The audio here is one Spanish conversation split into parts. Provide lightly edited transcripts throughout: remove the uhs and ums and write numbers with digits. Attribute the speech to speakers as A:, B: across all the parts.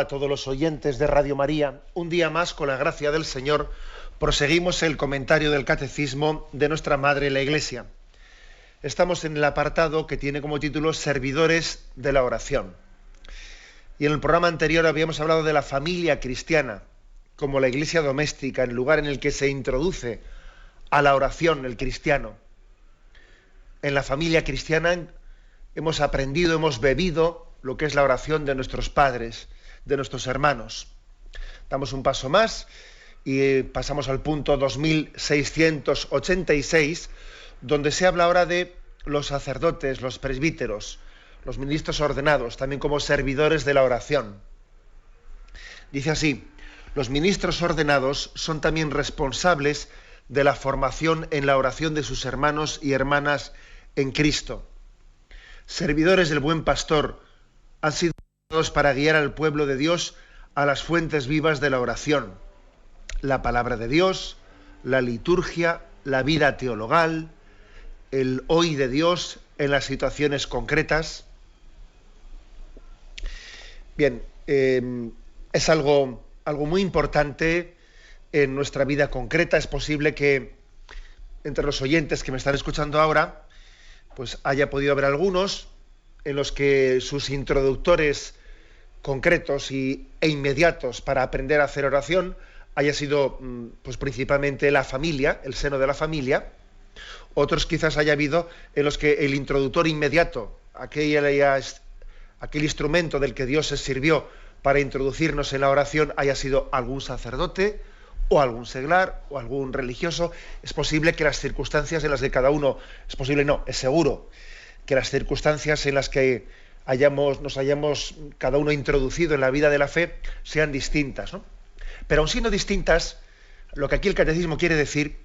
A: A todos los oyentes de Radio María, un día más, con la gracia del Señor, proseguimos el comentario del Catecismo de nuestra Madre la Iglesia. Estamos en el apartado que tiene como título Servidores de la Oración. Y en el programa anterior habíamos hablado de la familia cristiana como la iglesia doméstica, el lugar en el que se introduce a la oración el cristiano. En la familia cristiana hemos aprendido, hemos bebido lo que es la oración de nuestros padres, de nuestros hermanos. Damos un paso más y pasamos al punto 2686, donde se habla ahora de los sacerdotes, los presbíteros, los ministros ordenados, también como servidores de la oración. Dice así: los ministros ordenados son también responsables de la formación en la oración de sus hermanos y hermanas en Cristo. Servidores del buen pastor han sido para guiar al pueblo de Dios a las fuentes vivas de la oración, la palabra de Dios, la liturgia, la vida teologal, el hoy de Dios en las situaciones concretas. Bien, es algo muy importante en nuestra vida concreta. Es posible que entre los oyentes que me están escuchando ahora, pues haya podido haber algunos en los que sus introductores concretos e inmediatos para aprender a hacer oración haya sido pues principalmente la familia, el seno de la familia. Otros quizás haya habido en los que el introductor inmediato, aquel instrumento del que Dios se sirvió para introducirnos en la oración, haya sido algún sacerdote o algún seglar o algún religioso. Es posible que las circunstancias en las que cada uno, es posible no, es seguro, que las circunstancias en las que nos hayamos cada uno introducido en la vida de la fe sean distintas, ¿no? Pero aun siendo distintas, lo que aquí el Catecismo quiere decir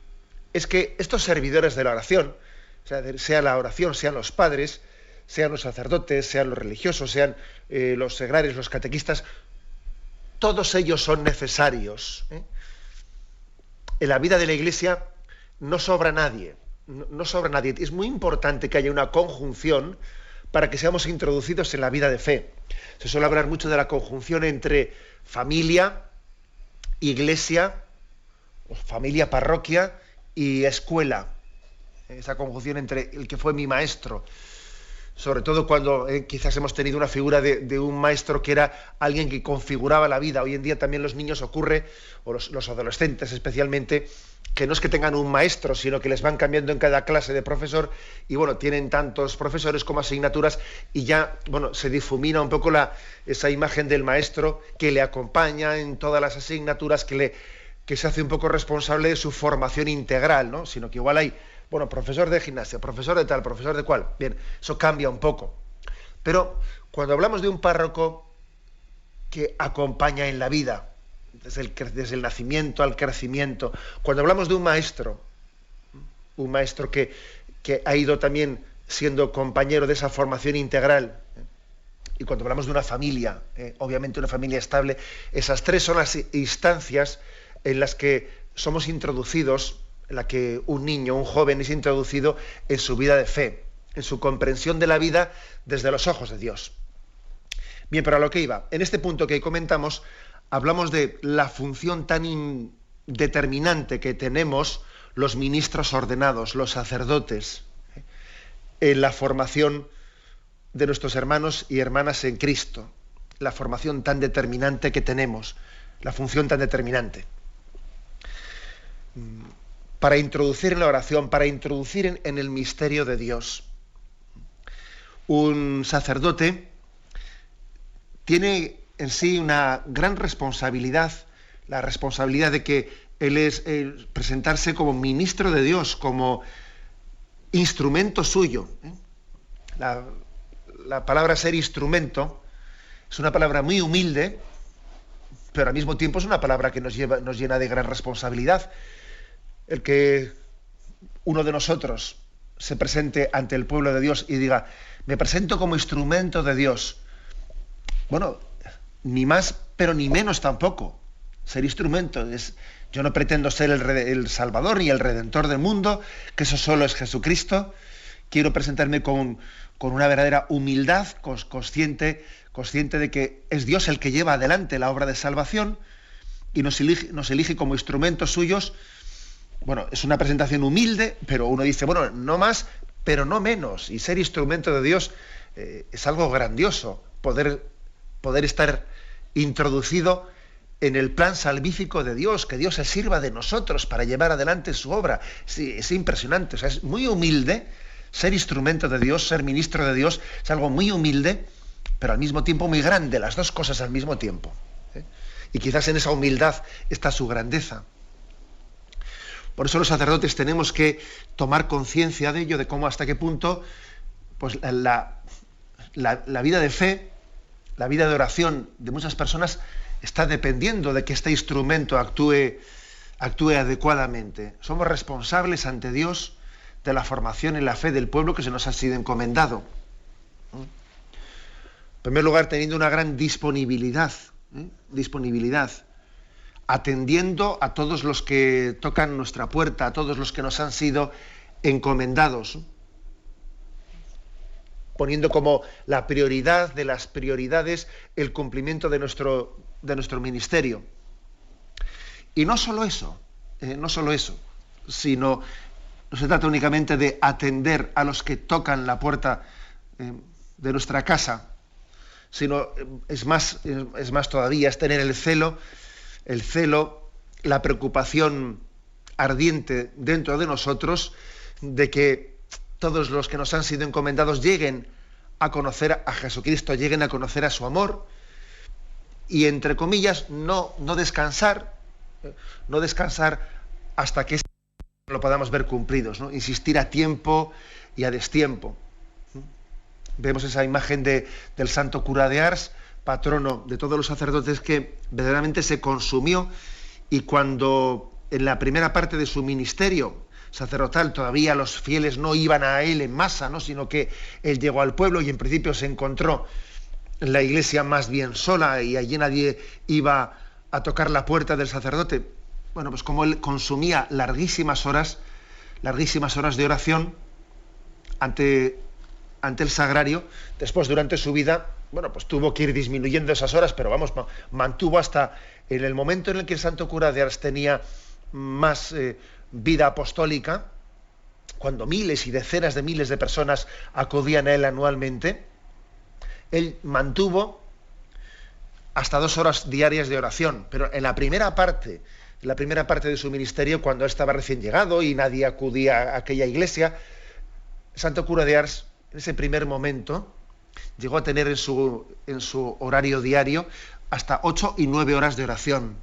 A: es que estos servidores de la oración, sea la oración, sean los padres, sean los sacerdotes, sean los religiosos, sean los seglares, los catequistas, todos ellos son necesarios, ¿eh? En la vida de la Iglesia no sobra nadie. No sobra nadie. Es muy importante que haya una conjunción para que seamos introducidos en la vida de fe. Se suele hablar mucho de la conjunción entre familia, iglesia, familia, parroquia y escuela. Esa conjunción entre el que fue mi maestro. Sobre todo cuando quizás hemos tenido una figura de un maestro que era alguien que configuraba la vida. Hoy en día también los niños ocurre, o los adolescentes especialmente, que no es que tengan un maestro, sino que les van cambiando en cada clase de profesor y bueno, tienen tantos profesores como asignaturas y ya, bueno, se difumina un poco esa imagen del maestro que le acompaña en todas las asignaturas, que se hace un poco responsable de su formación integral, ¿no? Sino que igual hay, bueno, profesor de gimnasia, profesor de tal, profesor de cual. Bien, eso cambia un poco. Pero cuando hablamos de un párroco que acompaña en la vida, desde el nacimiento al crecimiento, cuando hablamos de un maestro que ha ido también siendo compañero de esa formación integral, y cuando hablamos de una familia, obviamente una familia estable, esas tres son las instancias en las que somos introducidos, en la que un niño, un joven es introducido en su vida de fe, en su comprensión de la vida desde los ojos de Dios. Bien, pero a lo que iba, en este punto que comentamos, hablamos de la función tan determinante que tenemos los ministros ordenados, los sacerdotes, en la formación de nuestros hermanos y hermanas en Cristo, la formación tan determinante que tenemos, la función tan determinante. Para introducir en la oración, para introducir en el misterio de Dios. Un sacerdote tiene en sí una gran responsabilidad, la responsabilidad de que él es presentarse como ministro de Dios, como instrumento suyo. La palabra ser instrumento es una palabra muy humilde, pero al mismo tiempo es una palabra que nos llena de gran responsabilidad. El que uno de nosotros se presente ante el pueblo de Dios y diga, me presento como instrumento de Dios. Bueno, ni más, pero ni menos tampoco. Ser instrumento yo no pretendo ser el Salvador ni el Redentor del mundo, que eso solo es Jesucristo. Quiero presentarme con una verdadera humildad, consciente, consciente de que es Dios el que lleva adelante la obra de salvación y nos elige como instrumentos suyos. Bueno, es una presentación humilde, pero uno dice, bueno, no más, pero no menos. Y ser instrumento de Dios es algo grandioso, poder estar introducido en el plan salvífico de Dios, que Dios se sirva de nosotros para llevar adelante su obra. Sí, es impresionante, o sea, es muy humilde ser instrumento de Dios, ser ministro de Dios, es algo muy humilde, pero al mismo tiempo muy grande, las dos cosas al mismo tiempo. Y quizás en esa humildad está su grandeza. Por eso los sacerdotes tenemos que tomar conciencia de ello, de cómo hasta qué punto pues, la vida de fe, la vida de oración de muchas personas está dependiendo de que este instrumento actúe adecuadamente. Somos responsables ante Dios de la formación y la fe del pueblo que se nos ha sido encomendado. En primer lugar, teniendo una gran disponibilidad, atendiendo a todos los que tocan nuestra puerta, a todos los que nos han sido encomendados, poniendo como la prioridad de las prioridades el cumplimiento de nuestro ministerio. Y no solo eso, sino no se trata únicamente de atender a los que tocan la puerta de nuestra casa, sino es más todavía, es tener el celo, la preocupación ardiente dentro de nosotros de que todos los que nos han sido encomendados lleguen a conocer a Jesucristo, lleguen a conocer a su amor y, entre comillas, no descansar hasta que lo podamos ver cumplidos, ¿no? Insistir a tiempo y a destiempo. Vemos esa imagen del santo cura de Ars, patrono de todos los sacerdotes, que verdaderamente se consumió, y cuando en la primera parte de su ministerio sacerdotal todavía los fieles no iban a él en masa, ¿no? Sino que él llegó al pueblo y en principio se encontró en la iglesia más bien sola y allí nadie iba a tocar la puerta del sacerdote. Bueno, pues como él consumía larguísimas horas de oración ante el sagrario, después durante su vida, bueno, pues tuvo que ir disminuyendo esas horas, pero vamos, mantuvo hasta en el momento en el que el santo cura de Ars tenía más vida apostólica, cuando miles y decenas de miles de personas acudían a él anualmente, él mantuvo hasta 2 horas diarias de oración, pero en la primera parte de su ministerio, cuando él estaba recién llegado y nadie acudía a aquella iglesia, el santo cura de Ars, en ese primer momento, llegó a tener en su horario diario hasta 8 y 9 horas de oración.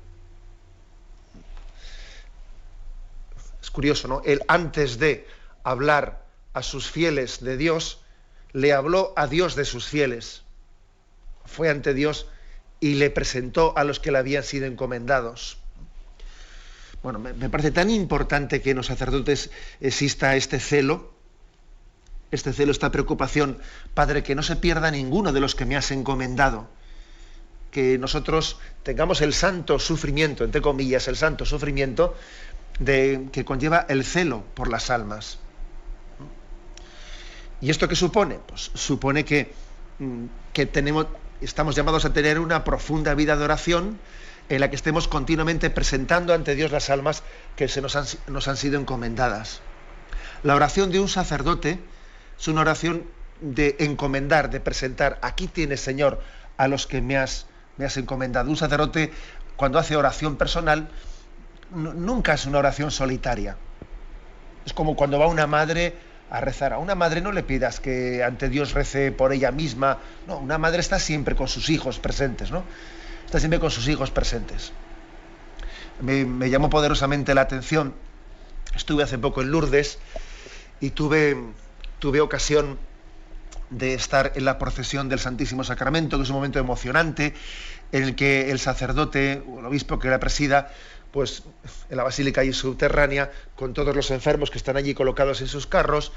A: Es curioso, ¿no? Él, antes de hablar a sus fieles de Dios, le habló a Dios de sus fieles. Fue ante Dios y le presentó a los que le habían sido encomendados. Bueno, me parece tan importante que en los sacerdotes exista este celo, esta preocupación. Padre, que no se pierda ninguno de los que me has encomendado. Que nosotros tengamos el santo sufrimiento, entre comillas, el santo sufrimiento que conlleva el celo por las almas. ¿Y esto qué supone? Pues supone que estamos llamados a tener una profunda vida de oración en la que estemos continuamente presentando ante Dios las almas que nos han sido encomendadas. La oración de un sacerdote es una oración de encomendar, de presentar. Aquí tienes, Señor, a los que me has encomendado. Un sacerdote, cuando hace oración personal, nunca es una oración solitaria. Es como cuando va una madre a rezar. A una madre no le pidas que ante Dios rece por ella misma. No, una madre está siempre con sus hijos presentes, ¿no? Está siempre con sus hijos presentes. Me llamó poderosamente la atención. Estuve hace poco en Lourdes y tuve ocasión de estar en la procesión del Santísimo Sacramento, que es un momento emocionante, en el que el sacerdote, o el obispo que la presida, pues en la basílica y subterránea, con todos los enfermos que están allí colocados en sus carros,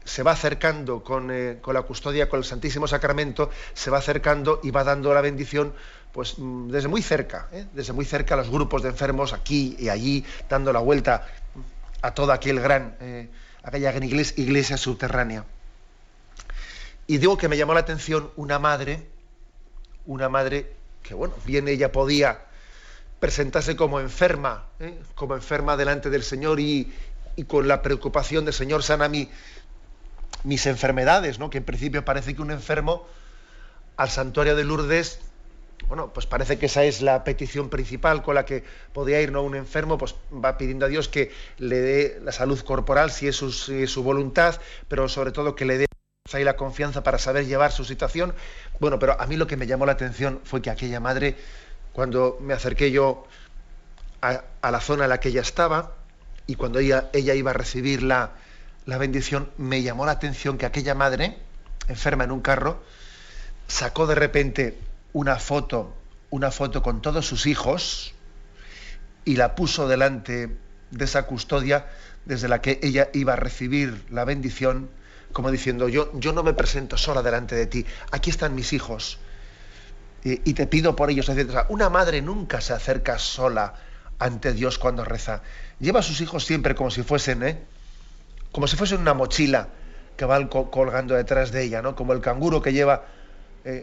A: se va acercando con la custodia, con el Santísimo Sacramento, se va acercando y va dando la bendición, pues desde muy cerca a los grupos de enfermos aquí y allí, dando la vuelta a toda aquella gran iglesia subterránea. Y digo que me llamó la atención una madre una madre que, bueno, bien ella podía presentarse como enferma delante del Señor y con la preocupación del Señor, sana mis enfermedades, ¿no? Que en principio parece que un enfermo al santuario de Lourdes, bueno, pues parece que esa es la petición principal con la que podía ir, ¿no? Un enfermo pues va pidiendo a Dios que le dé la salud corporal si es su voluntad, pero sobre todo que le dé ahí la confianza para saber llevar su situación. Bueno, pero a mí lo que me llamó la atención fue que aquella madre, cuando me acerqué yo a la zona en la que ella estaba y cuando ella iba a recibir la bendición, me llamó la atención que aquella madre, enferma en un carro, sacó de repente una foto con todos sus hijos y la puso delante de esa custodia desde la que ella iba a recibir la bendición, como diciendo, yo no me presento sola delante de ti, aquí están mis hijos y te pido por ellos, etc. O sea, una madre nunca se acerca sola ante Dios cuando reza, lleva a sus hijos siempre como si fuesen una mochila que van colgando detrás de ella, ¿no? Como el canguro que lleva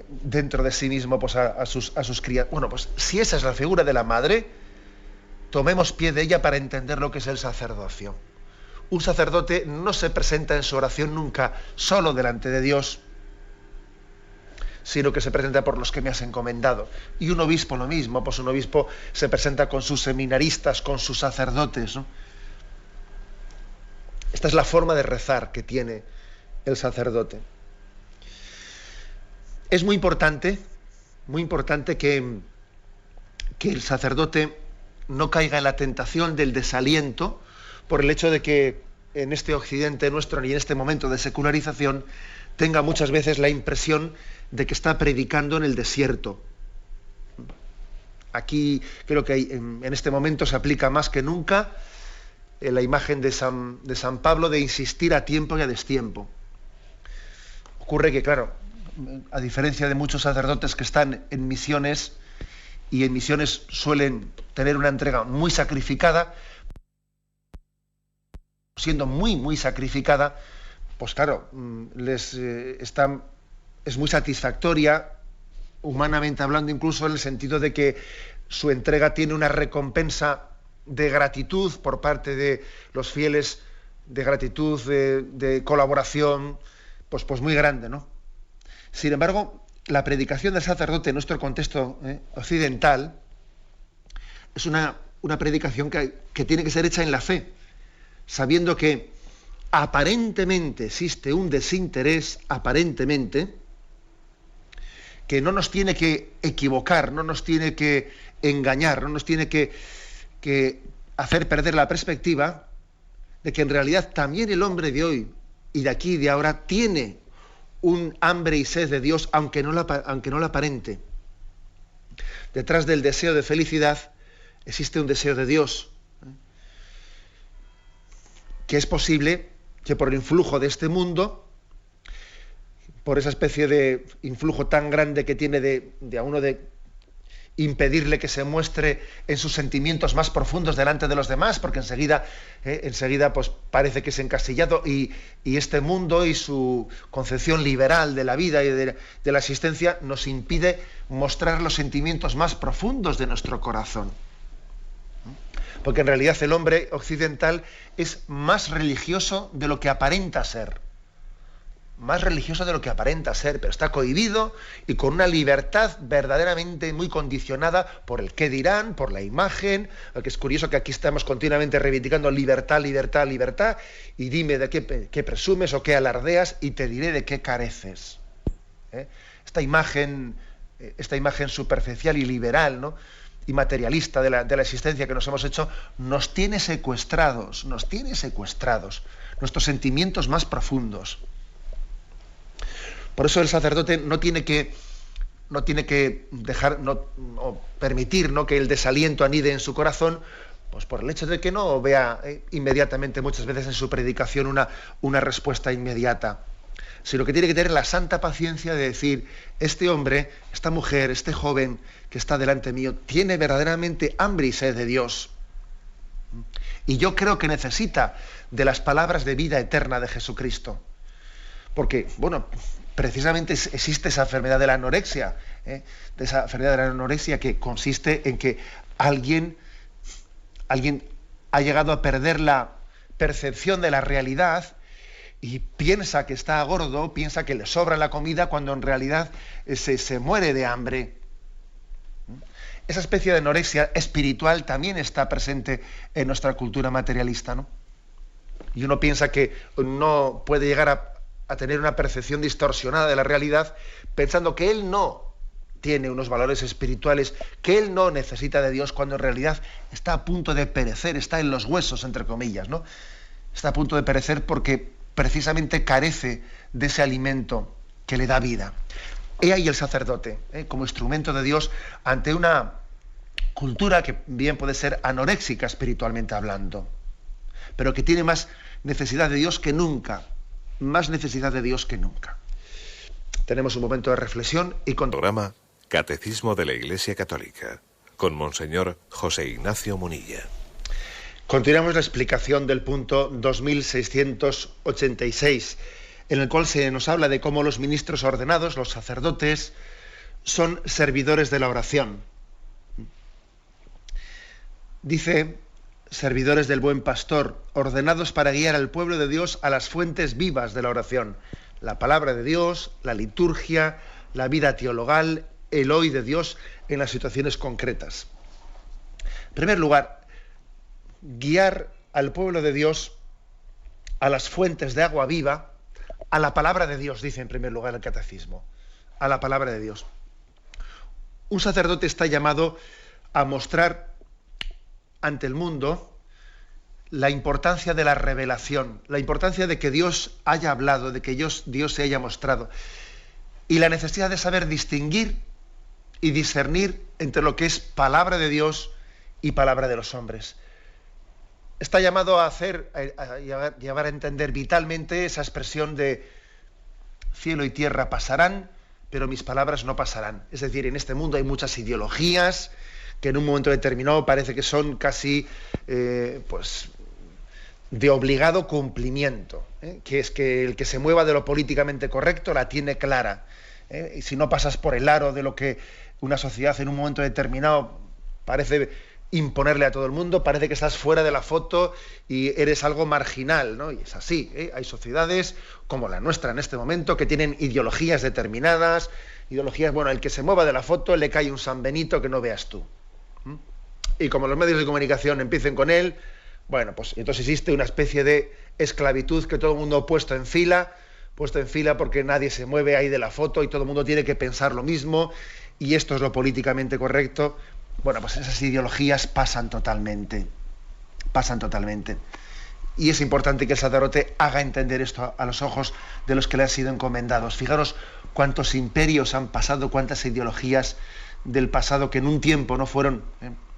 A: dentro de sí mismo pues, a sus crías. Bueno, pues si esa es la figura de la madre, tomemos pie de ella para entender lo que es el sacerdocio. Un sacerdote no se presenta en su oración nunca solo delante de Dios, sino que se presenta por los que me has encomendado. Y un obispo lo mismo, pues un obispo se presenta con sus seminaristas, con sus sacerdotes, ¿no? Esta es la forma de rezar que tiene el sacerdote. Es muy importante que el sacerdote no caiga en la tentación del desaliento por el hecho de que en este occidente nuestro y en este momento de secularización tenga muchas veces la impresión de que está predicando en el desierto. Aquí creo que en este momento se aplica más que nunca la imagen de San Pablo de insistir a tiempo y a destiempo. Ocurre que, claro, a diferencia de muchos sacerdotes que están en misiones, y en misiones suelen tener una entrega muy sacrificada, siendo muy sacrificada, pues claro, es muy satisfactoria, humanamente hablando, incluso en el sentido de que su entrega tiene una recompensa de gratitud por parte de los fieles, de gratitud, de colaboración, pues muy grande, ¿no? Sin embargo, la predicación del sacerdote en nuestro contexto occidental es una predicación que tiene que ser hecha en la fe, sabiendo que aparentemente existe un desinterés, aparentemente, que no nos tiene que equivocar, no nos tiene que engañar, no nos tiene que hacer perder la perspectiva de que en realidad también el hombre de hoy y de aquí y de ahora tiene un hambre y sed de Dios, aunque no la aparente. Detrás del deseo de felicidad existe un deseo de Dios, que es posible que por el influjo de este mundo, por esa especie de influjo tan grande que tiene de a uno de impedirle que se muestre en sus sentimientos más profundos delante de los demás, porque enseguida pues parece que es encasillado y este mundo y su concepción liberal de la vida y de la existencia nos impide mostrar los sentimientos más profundos de nuestro corazón. Porque en realidad el hombre occidental es más religioso de lo que aparenta ser. Más religioso de lo que aparenta ser, pero está cohibido y con una libertad verdaderamente muy condicionada por el qué dirán, por la imagen, que es curioso que aquí estamos continuamente reivindicando libertad, libertad, libertad, y dime de qué presumes o qué alardeas y te diré de qué careces. Esta imagen superficial y liberal, ¿no?, y materialista de la existencia que nos hemos hecho, nos tiene secuestrados nuestros sentimientos más profundos. Por eso el sacerdote no tiene que dejar o permitir, ¿no?, que el desaliento anide en su corazón, pues por el hecho de que no vea inmediatamente muchas veces en su predicación una respuesta inmediata, sino que tiene que tener la santa paciencia de decir, este hombre, esta mujer, este joven que está delante mío, tiene verdaderamente hambre y sed de Dios. Y yo creo que necesita de las palabras de vida eterna de Jesucristo. Porque, bueno, precisamente existe esa enfermedad de la anorexia, de esa enfermedad de la anorexia que consiste en que alguien ha llegado a perder la percepción de la realidad y piensa que está gordo, piensa que le sobra la comida cuando en realidad se muere de hambre. Esa especie de anorexia espiritual también está presente en nuestra cultura materialista, ¿no? Y uno piensa que no puede llegar a tener una percepción distorsionada de la realidad pensando que él no tiene unos valores espirituales, que él no necesita de Dios, cuando en realidad está a punto de perecer, está en los huesos, entre comillas, ¿no? Está a punto de perecer porque precisamente carece de ese alimento que le da vida. He ahí el sacerdote, como instrumento de Dios ante una cultura que bien puede ser anoréxica espiritualmente hablando, pero que tiene más necesidad de Dios que nunca, más necesidad de Dios que nunca. Tenemos un momento de reflexión y con...
B: Programa Catecismo de la Iglesia Católica, con Monseñor José Ignacio Munilla.
A: Continuamos la explicación del punto 2686, en el cual se nos habla de cómo los ministros ordenados, los sacerdotes, son servidores de la oración. Dice, servidores del buen pastor, ordenados para guiar al pueblo de Dios a las fuentes vivas de la oración. La palabra de Dios, la liturgia, la vida teologal, el hoy de Dios en las situaciones concretas. En primer lugar, guiar al pueblo de Dios a las fuentes de agua viva, a la palabra de Dios, dice en primer lugar el catecismo, a la palabra de Dios. Un sacerdote está llamado a mostrar ante el mundo la importancia de la revelación, la importancia de que Dios haya hablado, de que Dios se haya mostrado, y la necesidad de saber distinguir y discernir entre lo que es palabra de Dios y palabra de los hombres. Está llamado a llevar a entender vitalmente esa expresión de cielo y tierra pasarán, pero mis palabras no pasarán. Es decir, en este mundo hay muchas ideologías que en un momento determinado parece que son casi pues de obligado cumplimiento, que es que el que se mueva de lo políticamente correcto la tiene clara, y si no pasas por el aro de lo que una sociedad en un momento determinado parece imponerle a todo el mundo, parece que estás fuera de la foto y eres algo marginal, ¿no? Y es así, hay sociedades como la nuestra en este momento que tienen ideologías determinadas, bueno, el que se mueva de la foto le cae un San Benito que no veas tú. Y como los medios de comunicación empiecen con él, bueno, pues entonces existe una especie de esclavitud que todo el mundo puesto en fila porque nadie se mueve ahí de la foto y todo el mundo tiene que pensar lo mismo y esto es lo políticamente correcto. Bueno, pues esas ideologías pasan totalmente. Y es importante que el sacerdote haga entender esto a los ojos de los que le han sido encomendados. Fijaros cuántos imperios han pasado, cuántas ideologías del pasado que en un tiempo no fueron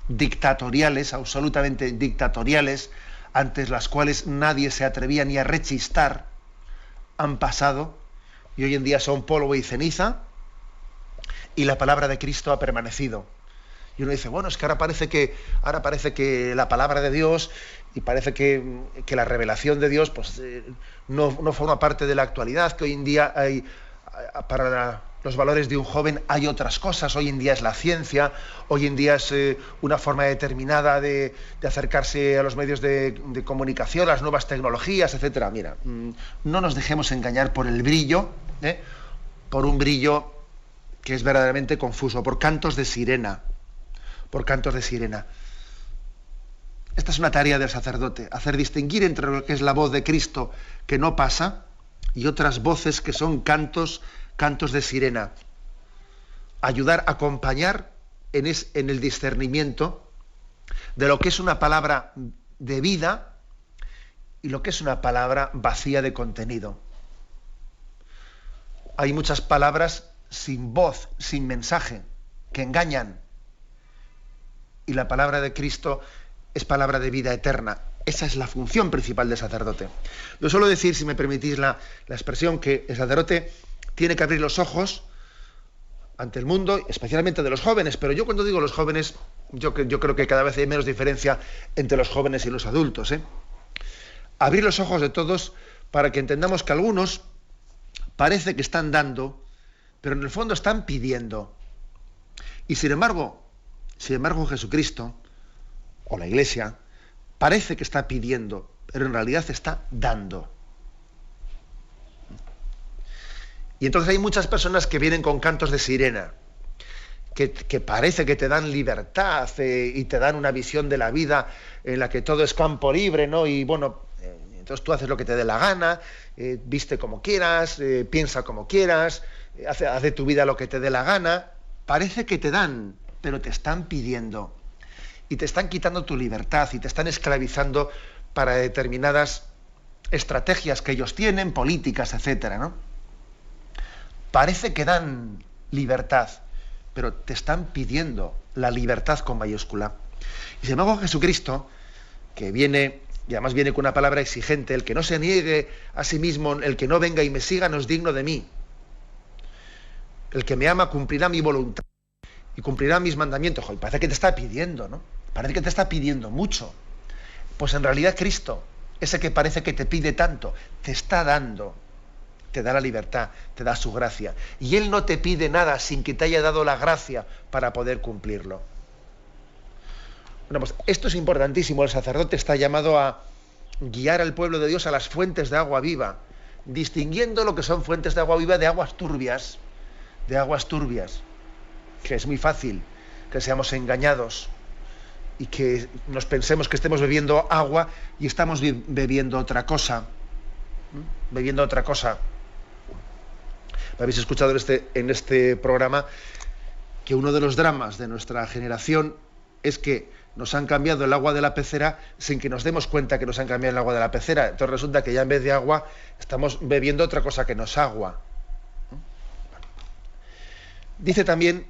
A: dictatoriales, absolutamente dictatoriales, ante las cuales nadie se atrevía ni a rechistar, han pasado y hoy en día son polvo y ceniza, y la palabra de Cristo ha permanecido. Y uno dice, bueno, es que ahora parece que la palabra de Dios y parece que la revelación de Dios pues no forma parte de la actualidad, que hoy en día hay, para los valores de un joven hay otras cosas, hoy en día es la ciencia, hoy en día es una forma determinada de acercarse a los medios de comunicación, las nuevas tecnologías, etcétera. Mira, no nos dejemos engañar por el brillo, por un brillo que es verdaderamente confuso, por cantos de sirena. Esta es una tarea del sacerdote, hacer distinguir entre lo que es la voz de Cristo que no pasa y otras voces que son cantos de sirena. Ayudar a acompañar en el discernimiento de lo que es una palabra de vida y lo que es una palabra vacía de contenido. Hay muchas palabras sin voz, sin mensaje, que engañan. Y la palabra de Cristo es palabra de vida eterna. Esa es la función principal del sacerdote. Yo suelo decir, si me permitís la expresión, que el sacerdote tiene que abrir los ojos ante el mundo, especialmente de los jóvenes, pero yo cuando digo los jóvenes, yo creo que cada vez hay menos diferencia entre los jóvenes y los adultos. Abrir los ojos de todos para que entendamos que algunos parece que están dando, pero en el fondo están pidiendo. Y sin embargo Jesucristo o la Iglesia parece que está pidiendo, pero en realidad está dando. Y entonces hay muchas personas que vienen con cantos de sirena, que parece que te dan libertad y te dan una visión de la vida en la que todo es campo libre, ¿no? Y bueno, entonces tú haces lo que te dé la gana, viste como quieras, piensa como quieras, haz de tu vida lo que te dé la gana. Parece que te dan, pero te están pidiendo. Y te están quitando tu libertad y te están esclavizando para determinadas estrategias que ellos tienen, políticas, etcétera, ¿no? Parece que dan libertad, pero te están pidiendo la libertad con mayúscula. Y sin embargo Jesucristo, que viene, y además viene con una palabra exigente, el que no se niegue a sí mismo, el que no venga y me siga no es digno de mí. El que me ama cumplirá mi voluntad y cumplirá mis mandamientos. Joder, parece que te está pidiendo, ¿no? Parece que te está pidiendo mucho. Pues en realidad Cristo, ese que parece que te pide tanto, te está dando, te da la libertad, te da su gracia. Y Él no te pide nada sin que te haya dado la gracia para poder cumplirlo. Bueno, pues esto es importantísimo. El sacerdote está llamado a guiar al pueblo de Dios a las fuentes de agua viva, distinguiendo lo que son fuentes de agua viva de aguas turbias, que es muy fácil que seamos engañados y que nos pensemos que estemos bebiendo agua y estamos bebiendo otra cosa. Habéis escuchado en este programa que uno de los dramas de nuestra generación es que nos han cambiado el agua de la pecera sin que nos demos cuenta que nos han cambiado el agua de la pecera. Entonces resulta que ya en vez de agua estamos bebiendo otra cosa que no es agua. Dice también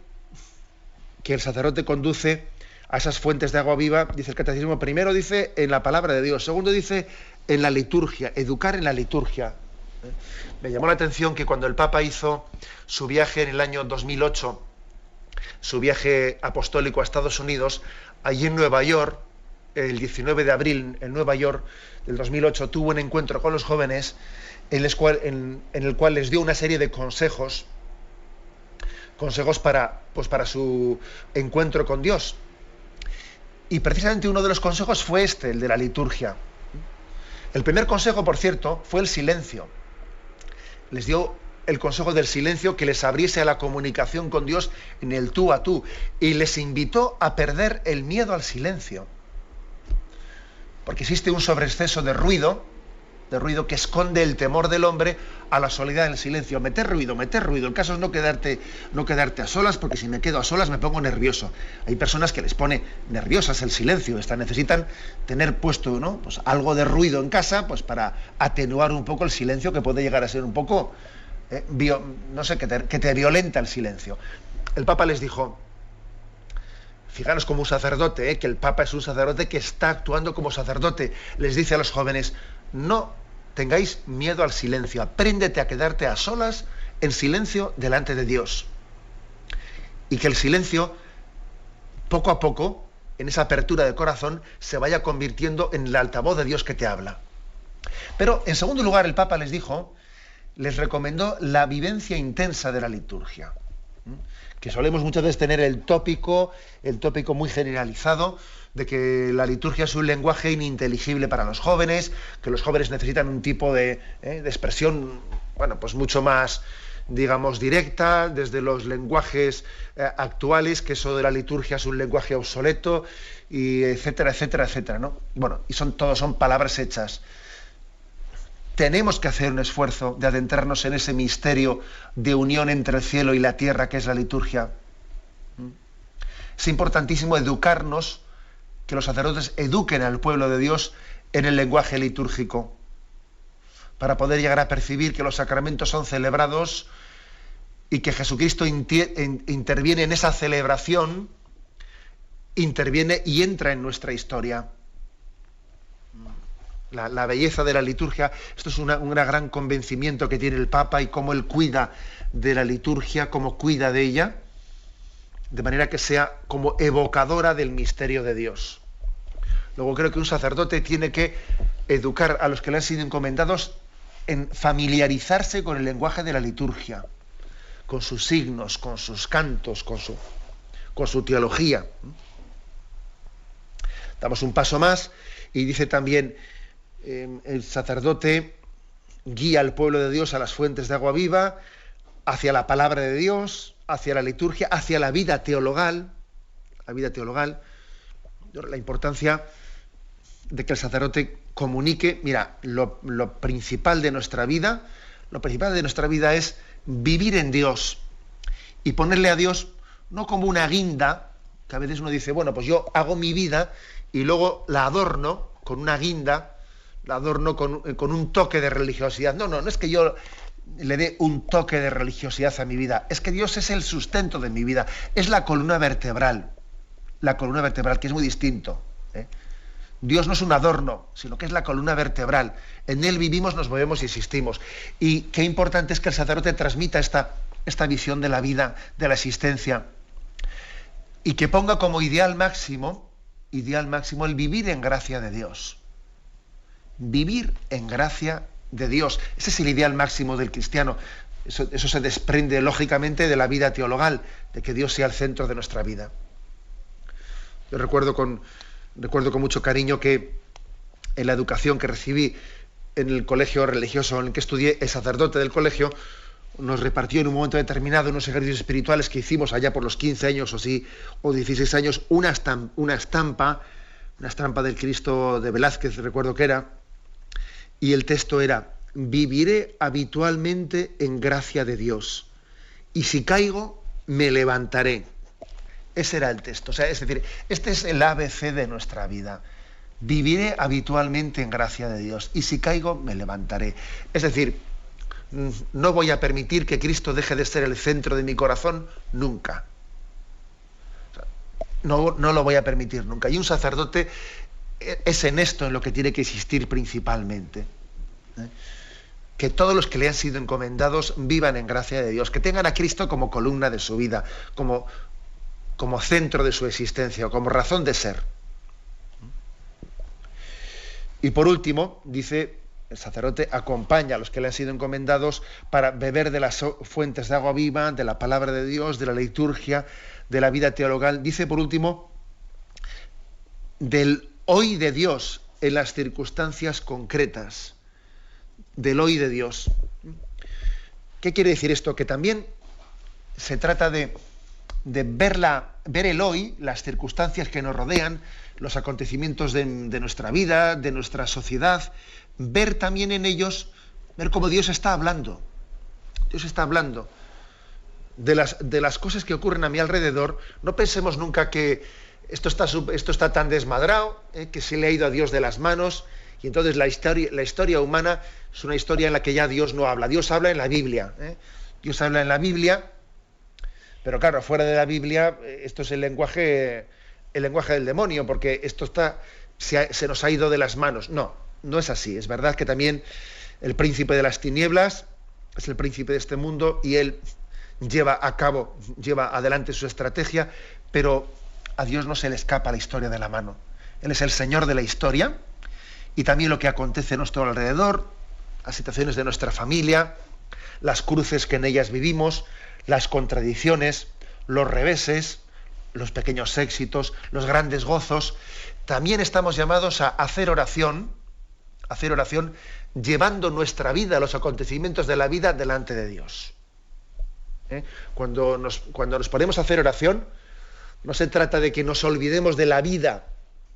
A: que el sacerdote conduce a esas fuentes de agua viva, dice el catecismo, primero dice en la palabra de Dios, segundo dice en la liturgia, educar en la liturgia. Me llamó la atención que cuando el Papa hizo su viaje en el año 2008, su viaje apostólico a Estados Unidos, allí en Nueva York, el 19 de abril en Nueva York del 2008, tuvo un encuentro con los jóvenes en el cual les dio una serie de consejos para su encuentro con Dios. Y precisamente uno de los consejos fue el de la liturgia. El primer consejo, por cierto, fue el silencio. Les dio el consejo del silencio, que les abriese a la comunicación con Dios en el tú a tú, y les invitó a perder el miedo al silencio. Porque existe un sobreexceso de ruido que esconde el temor del hombre a la soledad del silencio. Meter ruido. El caso es no quedarte a solas, porque si me quedo a solas me pongo nervioso. Hay personas que les pone nerviosas el silencio. necesitan tener puesto, ¿no?, pues algo de ruido en casa, pues para atenuar un poco el silencio, que puede llegar a ser un poco, que te violenta el silencio. El Papa les dijo, fijaros como un sacerdote, que el Papa es un sacerdote que está actuando como sacerdote, les dice a los jóvenes, no tengáis miedo al silencio, apréndete a quedarte a solas en silencio delante de Dios. Y que el silencio, poco a poco, en esa apertura de corazón, se vaya convirtiendo en el altavoz de Dios que te habla. Pero, en segundo lugar, el Papa les recomendó la vivencia intensa de la liturgia. Que solemos muchas veces tener el tópico muy generalizado de que la liturgia es un lenguaje ininteligible para los jóvenes, que los jóvenes necesitan un tipo de expresión, pues mucho más, digamos, directa, desde los lenguajes actuales, que eso de la liturgia es un lenguaje obsoleto, y etcétera, ¿no? Bueno, y todos son palabras hechas. Tenemos que hacer un esfuerzo de adentrarnos en ese misterio de unión entre el cielo y la tierra que es la liturgia. Es importantísimo educarnos, que los sacerdotes eduquen al pueblo de Dios en el lenguaje litúrgico, para poder llegar a percibir que los sacramentos son celebrados y que Jesucristo interviene en esa celebración, interviene y entra en nuestra historia. La belleza de la liturgia, esto es un gran convencimiento que tiene el Papa, y cómo él cuida de la liturgia, cómo cuida de ella, de manera que sea como evocadora del misterio de Dios. Luego creo que un sacerdote tiene que educar a los que le han sido encomendados en familiarizarse con el lenguaje de la liturgia, con sus signos, con sus cantos, con su teología. Damos un paso más y dice también, el sacerdote guía al pueblo de Dios a las fuentes de agua viva, hacia la palabra de Dios, hacia la liturgia, hacia la vida teologal. La importancia de que el sacerdote comunique, mira, lo principal de nuestra vida es vivir en Dios y ponerle a Dios no como una guinda, que a veces uno dice, bueno, pues yo hago mi vida y luego la adorno con una guinda, la adorno con un toque de religiosidad. No es que yo le dé un toque de religiosidad a mi vida, es que Dios es el sustento de mi vida, es la columna vertebral, que es muy distinto. Dios no es un adorno, sino que es la columna vertebral. En Él vivimos, nos movemos y existimos. Y qué importante es que el sacerdote transmita esta visión de la vida, de la existencia, y que ponga como ideal máximo el vivir en gracia de Dios. Vivir en gracia de Dios. Ese es el ideal máximo del cristiano. Eso se desprende lógicamente de la vida teologal, de que Dios sea el centro de nuestra vida. Yo recuerdo con mucho cariño que en la educación que recibí en el colegio religioso en el que estudié, el sacerdote del colegio nos repartió en un momento determinado unos ejercicios espirituales que hicimos allá por los 15 años o 16 años, una estampa del Cristo de Velázquez, recuerdo que era, y el texto era: viviré habitualmente en gracia de Dios, y si caigo, me levantaré. Ese era el texto. O sea, es decir, este es el ABC de nuestra vida. Viviré habitualmente en gracia de Dios, y si caigo, me levantaré. Es decir, no voy a permitir que Cristo deje de ser el centro de mi corazón nunca. O sea, no lo voy a permitir nunca. Y un sacerdote es en esto en lo que tiene que existir principalmente. Que todos los que le han sido encomendados vivan en gracia de Dios, que tengan a Cristo como columna de su vida, como centro de su existencia, como razón de ser. Y por último, dice, el sacerdote acompaña a los que le han sido encomendados para beber de las fuentes de agua viva, de la palabra de Dios, de la liturgia, de la vida teologal. Dice por último, del hoy de Dios en las circunstancias concretas. Del hoy de Dios. ¿Qué quiere decir esto? Que también se trata de ver el hoy, las circunstancias que nos rodean, los acontecimientos de nuestra vida, de nuestra sociedad, ver también en ellos, ver cómo Dios está hablando. Dios está hablando de las cosas que ocurren a mi alrededor. No pensemos nunca que esto está tan desmadrado, que se le ha ido a Dios de las manos, y entonces la historia humana es una historia en la que ya Dios no habla. Dios habla en la Biblia. Dios habla en la Biblia, pero claro, fuera de la Biblia, esto es el lenguaje del demonio, porque esto se nos ha ido de las manos. No es así. Es verdad que también el príncipe de las tinieblas es el príncipe de este mundo y él lleva adelante su estrategia, pero a Dios no se le escapa la historia de la mano. Él es el Señor de la historia, y también lo que acontece a nuestro alrededor, las situaciones de nuestra familia, las cruces que en ellas vivimos, las contradicciones, los reveses, los pequeños éxitos, los grandes gozos. También estamos llamados a hacer oración, llevando nuestra vida, los acontecimientos de la vida delante de Dios. Cuando nos ponemos a hacer oración, no se trata de que nos olvidemos de la vida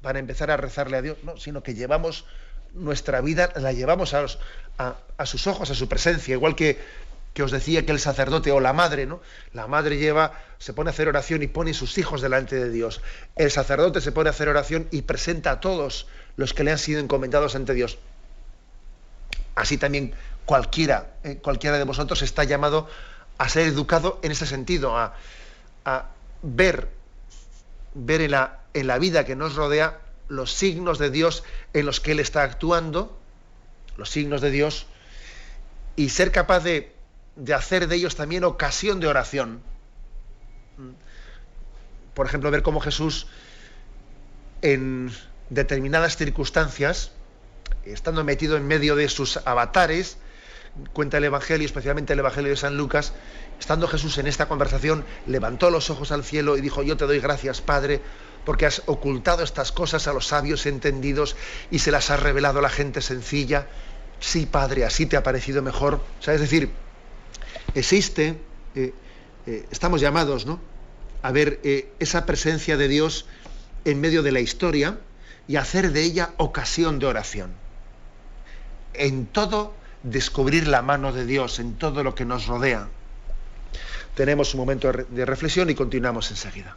A: para empezar a rezarle a Dios, no, sino que llevamos nuestra vida, la llevamos a sus ojos, a su presencia, igual que os decía que el sacerdote o la madre, ¿no? La madre se pone a hacer oración y pone sus hijos delante de Dios. El sacerdote se pone a hacer oración y presenta a todos los que le han sido encomendados ante Dios. Así también cualquiera de vosotros está llamado a ser educado en ese sentido, a ver en la vida que nos rodea los signos de Dios en los que Él está actuando, los signos de Dios, y ser capaz de hacer de ellos también ocasión de oración. Por ejemplo, ver cómo Jesús en determinadas circunstancias, estando metido en medio de sus avatares, cuenta el Evangelio, especialmente el Evangelio de San Lucas, estando Jesús en esta conversación, levantó los ojos al cielo y dijo: yo te doy gracias, Padre, porque has ocultado estas cosas a los sabios entendidos y se las has revelado a la gente sencilla. Sí, Padre, así te ha parecido mejor. O sea, es decir, existe, estamos llamados, ¿no?, a ver esa presencia de Dios en medio de la historia y hacer de ella ocasión de oración. En todo descubrir la mano de Dios, en todo lo que nos rodea. Tenemos un momento de reflexión y continuamos enseguida.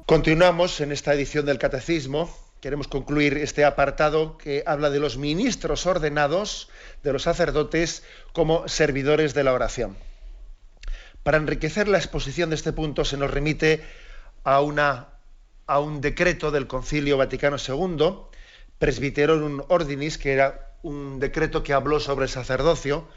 A: Continuamos en esta edición del Catecismo. Queremos concluir este apartado que habla de los ministros ordenados, de los sacerdotes, como servidores de la oración. Para enriquecer la exposición de este punto se nos remite a un decreto del Concilio Vaticano II, Presbyterorum Ordinis, que era un decreto que habló sobre el sacerdocio,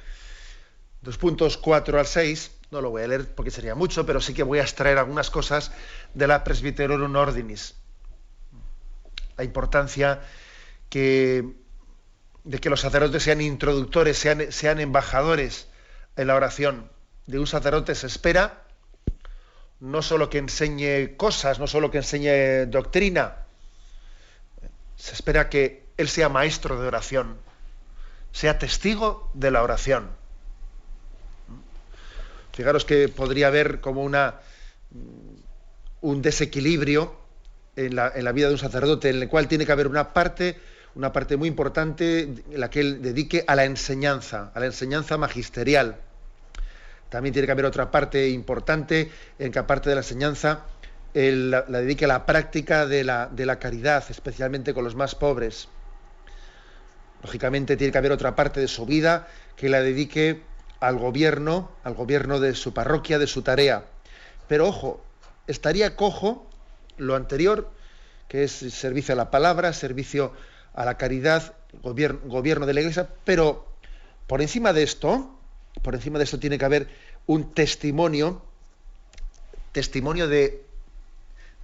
A: los puntos 4 al 6. No lo voy a leer porque sería mucho, pero sí que voy a extraer algunas cosas de la Presbyterorum Ordinis. La importancia de que los sacerdotes sean introductores, sean embajadores en la oración. De un sacerdote se espera no solo que enseñe cosas, no solo que enseñe doctrina, se espera que él sea maestro de oración, sea testigo de la oración. Fijaros que podría haber como un desequilibrio en la vida de un sacerdote, en el cual tiene que haber una parte muy importante en la que él dedique a la enseñanza magisterial. También tiene que haber otra parte importante en que, aparte de la enseñanza, él la dedique a la práctica de la caridad, especialmente con los más pobres. Lógicamente tiene que haber otra parte de su vida que la dedique al gobierno de su parroquia, de su tarea. Pero ojo, estaría cojo lo anterior, que es servicio a la palabra, servicio a la caridad, gobierno de la Iglesia, pero por encima de esto tiene que haber un testimonio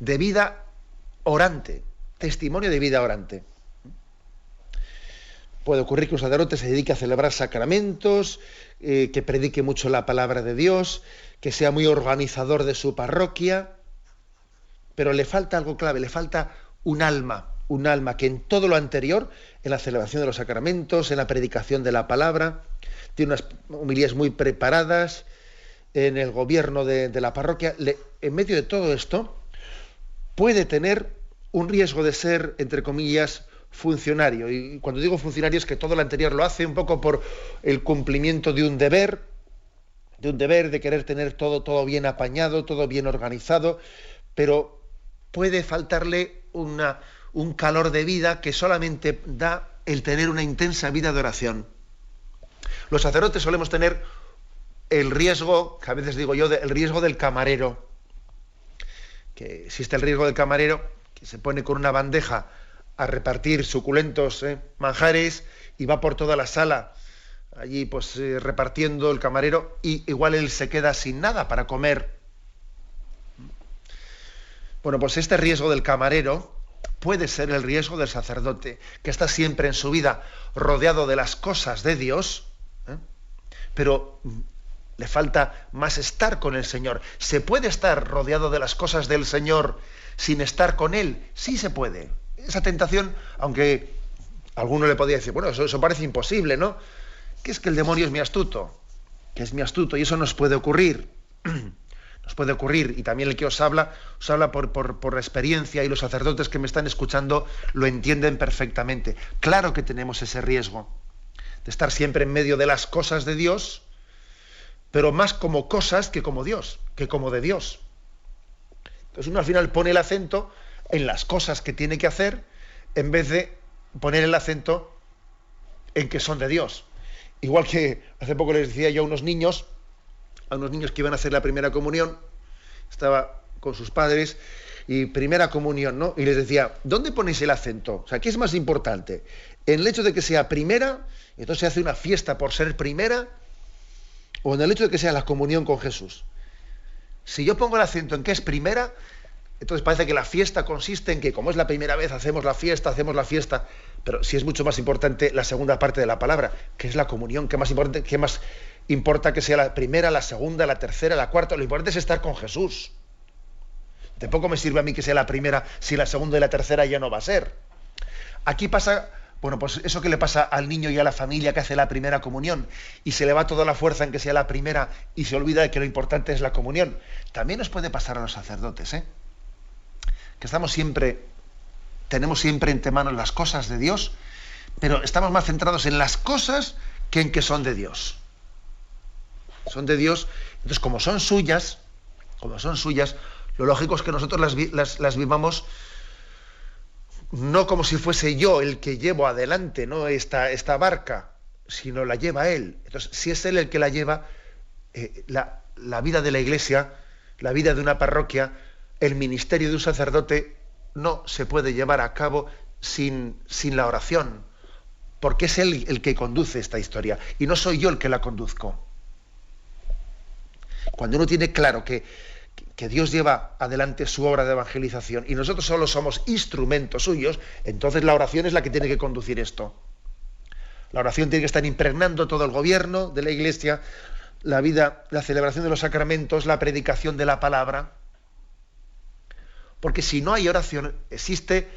A: de vida orante, testimonio de vida orante. Puede ocurrir que un sacerdote se dedique a celebrar sacramentos, que predique mucho la palabra de Dios, que sea muy organizador de su parroquia, pero le falta algo clave, le falta un alma que en todo lo anterior, en la celebración de los sacramentos, en la predicación de la palabra, tiene unas homilías muy preparadas, en el gobierno de la parroquia, en medio de todo esto, puede tener un riesgo de ser, entre comillas, funcionario. Y cuando digo funcionario es que todo lo anterior lo hace un poco por el cumplimiento de un deber de querer tener todo bien apañado, todo bien organizado, pero puede faltarle un calor de vida que solamente da el tener una intensa vida de oración. Los sacerdotes solemos tener el riesgo, que a veces digo yo, el riesgo del camarero, que existe el riesgo del camarero que se pone con una bandeja a repartir suculentos manjares y va por toda la sala allí pues repartiendo el camarero, y igual él se queda sin nada para comer. Bueno, pues este riesgo del camarero puede ser el riesgo del sacerdote, que está siempre en su vida rodeado de las cosas de Dios, pero le falta más estar con el Señor. ¿Se puede estar rodeado de las cosas del Señor sin estar con Él? Sí se puede. Esa tentación, aunque alguno le podría decir, bueno, eso parece imposible, ¿no? Que es que el demonio es muy astuto, y eso nos puede ocurrir. Nos puede ocurrir, y también el que os habla por la experiencia, y los sacerdotes que me están escuchando lo entienden perfectamente. Claro que tenemos ese riesgo de estar siempre en medio de las cosas de Dios, pero más como cosas que como Dios, que como de Dios. Entonces uno al final pone el acento en las cosas que tiene que hacer, en vez de poner el acento en que son de Dios. Igual que hace poco les decía yo a unos niños que iban a hacer la primera comunión, estaba con sus padres, y primera comunión, ¿no? Y les decía, ¿dónde ponéis el acento? O sea, ¿qué es más importante? ¿En el hecho de que sea primera, y entonces se hace una fiesta por ser primera, o en el hecho de que sea la comunión con Jesús? Si yo pongo el acento en que es primera, entonces parece que la fiesta consiste en que, como es la primera vez, hacemos la fiesta, pero sí es mucho más importante la segunda parte de la palabra, que es la comunión. ¿Qué más importa que sea la primera, la segunda, la tercera, la cuarta? Lo importante es estar con Jesús. De poco me sirve a mí que sea la primera si la segunda y la tercera ya no va a ser. Aquí pasa, bueno, pues eso que le pasa al niño y a la familia que hace la primera comunión, y se le va toda la fuerza en que sea la primera y se olvida de que lo importante es la comunión. También nos puede pasar a los sacerdotes, que tenemos siempre entre manos las cosas de Dios, pero estamos más centrados en las cosas que en que son de Dios. Son de Dios, entonces como son suyas, lo lógico es que nosotros las vivamos no como si fuese yo el que llevo adelante, ¿no?, esta barca, sino la lleva Él. Entonces, si es Él el que la lleva, la vida de la Iglesia, la vida de una parroquia, el ministerio de un sacerdote no se puede llevar a cabo sin la oración, porque es Él el que conduce esta historia, y no soy yo el que la conduzco. Cuando uno tiene claro que Dios lleva adelante su obra de evangelización y nosotros solo somos instrumentos suyos, entonces la oración es la que tiene que conducir esto. La oración tiene que estar impregnando todo el gobierno de la Iglesia, la vida, la celebración de los sacramentos, la predicación de la palabra. Porque si no hay oración, existe,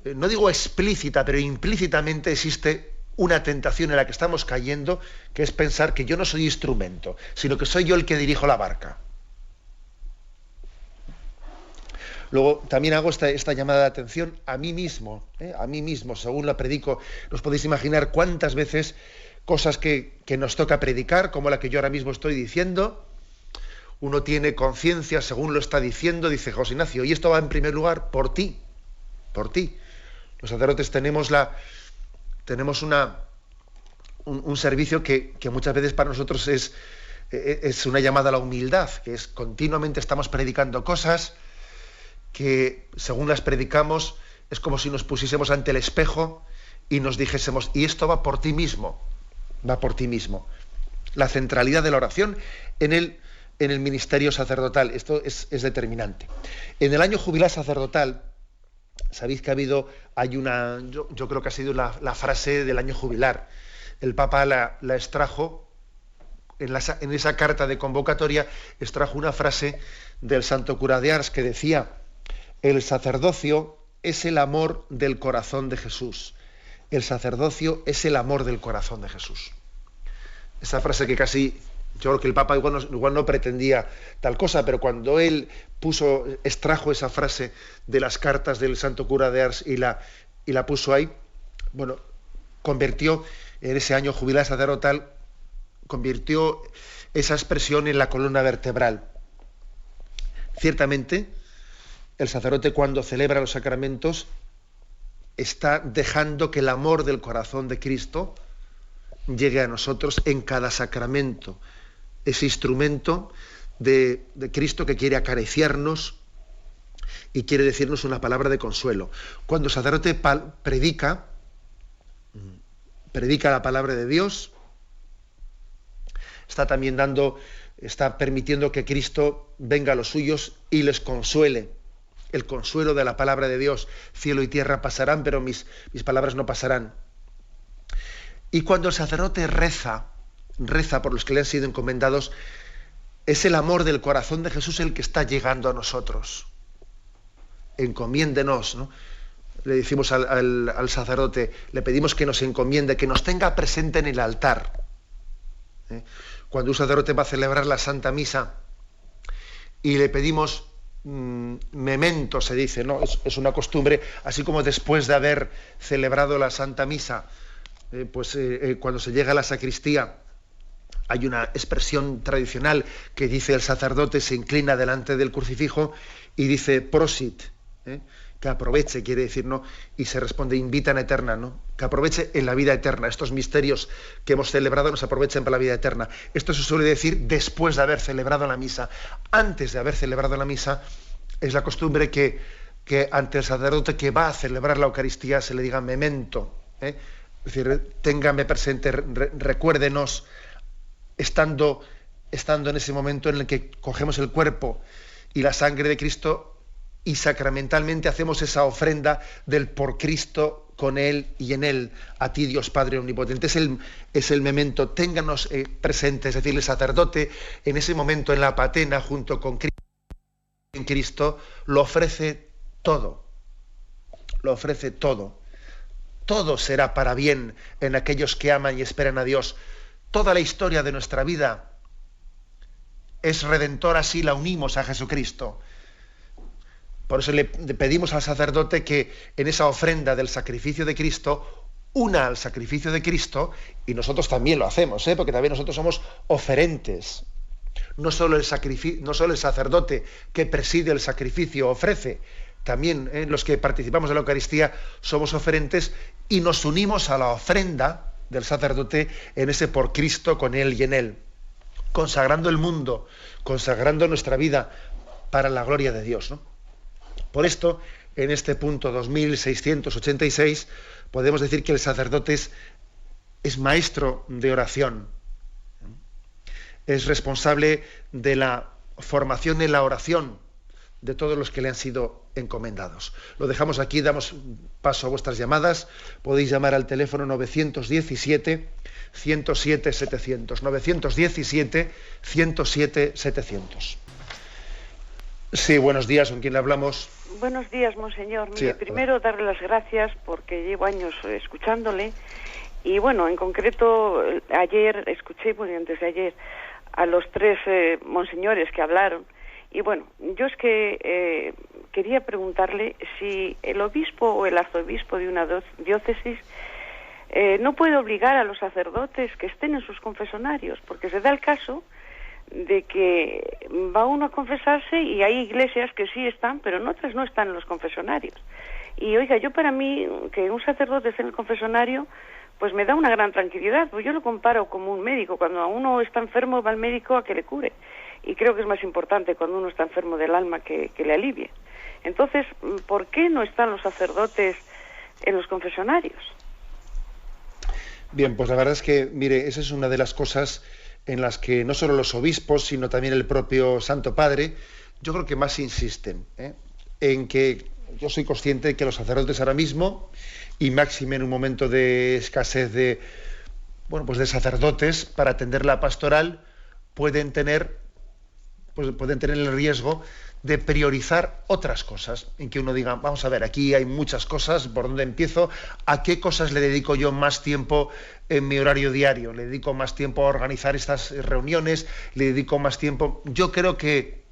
A: no digo explícita, pero implícitamente existe una tentación en la que estamos cayendo, que es pensar que yo no soy instrumento, sino que soy yo el que dirijo la barca. Luego también hago esta llamada de atención a mí mismo, según la predico. Os podéis imaginar cuántas veces cosas que nos toca predicar, como la que yo ahora mismo estoy diciendo, uno tiene conciencia, según lo está diciendo, dice José Ignacio, y esto va en primer lugar por ti. Los sacerdotes tenemos un servicio que muchas veces para nosotros es una llamada a la humildad, que es continuamente estamos predicando cosas que según las predicamos es como si nos pusiésemos ante el espejo y nos dijésemos, y esto va por ti mismo, La centralidad de la oración en el ministerio sacerdotal, esto es determinante. En el año jubilar sacerdotal, sabéis que yo creo que ha sido la frase del año jubilar. El Papa la extrajo, en esa carta de convocatoria, extrajo una frase del santo cura de Ars que decía: el sacerdocio es el amor del corazón de Jesús. El sacerdocio es el amor del corazón de Jesús. Esa frase que casi, yo creo que el Papa igual no pretendía tal cosa, pero cuando él extrajo esa frase de las cartas del santo cura de Ars y la puso ahí, bueno, convirtió en ese año jubilar sacerdotal, convirtió esa expresión en la columna vertebral. Ciertamente, el sacerdote cuando celebra los sacramentos está dejando que el amor del corazón de Cristo llegue a nosotros en cada sacramento, ese instrumento de Cristo que quiere acariciarnos y quiere decirnos una palabra de consuelo. Cuando el sacerdote predica la palabra de Dios, está permitiendo que Cristo venga a los suyos y les consuele. El consuelo de la palabra de Dios. Cielo y tierra pasarán, pero mis palabras no pasarán. Y cuando el sacerdote reza por los que le han sido encomendados, es el amor del corazón de Jesús el que está llegando a nosotros. Encomiéndenos, ¿no? Le decimos al sacerdote, le pedimos que nos encomiende, que nos tenga presente en el altar. Cuando un sacerdote va a celebrar la Santa Misa y le pedimos memento, se dice, ¿no? Es una costumbre, así como después de haber celebrado la Santa Misa, cuando se llega a la sacristía, hay una expresión tradicional que dice el sacerdote, se inclina delante del crucifijo y dice prosit, que aproveche, quiere decir, ¿no? Y se responde invita en eterna, ¿no? Que aproveche en la vida eterna. Estos misterios que hemos celebrado nos aprovechen para la vida eterna. Esto se suele decir después de haber celebrado la misa. Antes de haber celebrado la misa, es la costumbre que ante el sacerdote que va a celebrar la Eucaristía se le diga memento. Es decir, téngame presente, recuérdenos, estando en ese momento en el que cogemos el cuerpo y la sangre de Cristo y sacramentalmente hacemos esa ofrenda del por Cristo, con Él y en Él, a ti Dios Padre Omnipotente. Es el memento, ténganos presentes, es decir, el sacerdote en ese momento en la patena junto con Cristo, en Cristo, lo ofrece todo, todo será para bien en aquellos que aman y esperan a Dios. Toda la historia de nuestra vida es redentora si la unimos a Jesucristo. Por eso le pedimos al sacerdote que en esa ofrenda del sacrificio de Cristo una al sacrificio de Cristo, y nosotros también lo hacemos, porque también nosotros somos oferentes. No solo el sacerdote que preside el sacrificio ofrece, también los que participamos de la Eucaristía somos oferentes y nos unimos a la ofrenda del sacerdote en ese por Cristo, con Él y en Él, consagrando el mundo, consagrando nuestra vida para la gloria de Dios, ¿no? Por esto, en este punto 2686, podemos decir que el sacerdote es maestro de oración, es responsable de la formación en la oración de todos los que le han sido encomendados. Lo dejamos aquí, damos paso a vuestras llamadas. Podéis llamar al teléfono 917-107-700, 917-107-700. Sí, buenos días, ¿con quién le hablamos?
C: Buenos días, monseñor. Mire,
A: Sí,
C: primero darle las gracias porque llevo años escuchándole y bueno, en concreto ayer escuché, bueno, antes de ayer, a los tres monseñores que hablaron y bueno, yo es que quería preguntarle si el obispo o el arzobispo de una diócesis no puede obligar a los sacerdotes que estén en sus confesonarios, porque se da el caso de que va uno a confesarse y hay iglesias que sí están, pero en otras no están en los confesonarios. Y oiga, yo para mí, que un sacerdote esté en el confesonario, pues me da una gran tranquilidad, pues yo lo comparo como un médico. Cuando uno está enfermo va al médico a que le cure. Y creo que es más importante cuando uno está enfermo del alma que le alivie. Entonces, ¿por qué no están los sacerdotes en los confesonarios?
A: Bien, pues la verdad es que, mire, esa es una de las cosas en las que no solo los obispos, sino también el propio Santo Padre, yo creo que más insisten, en que yo soy consciente de que los sacerdotes ahora mismo, y máxime en un momento de escasez de sacerdotes para atender la pastoral, pueden tener el riesgo de priorizar otras cosas, en que uno diga, vamos a ver, aquí hay muchas cosas, ¿por dónde empiezo? ¿A qué cosas le dedico yo más tiempo en mi horario diario? ¿Le dedico más tiempo a organizar estas reuniones? ¿Le dedico más tiempo? Yo creo que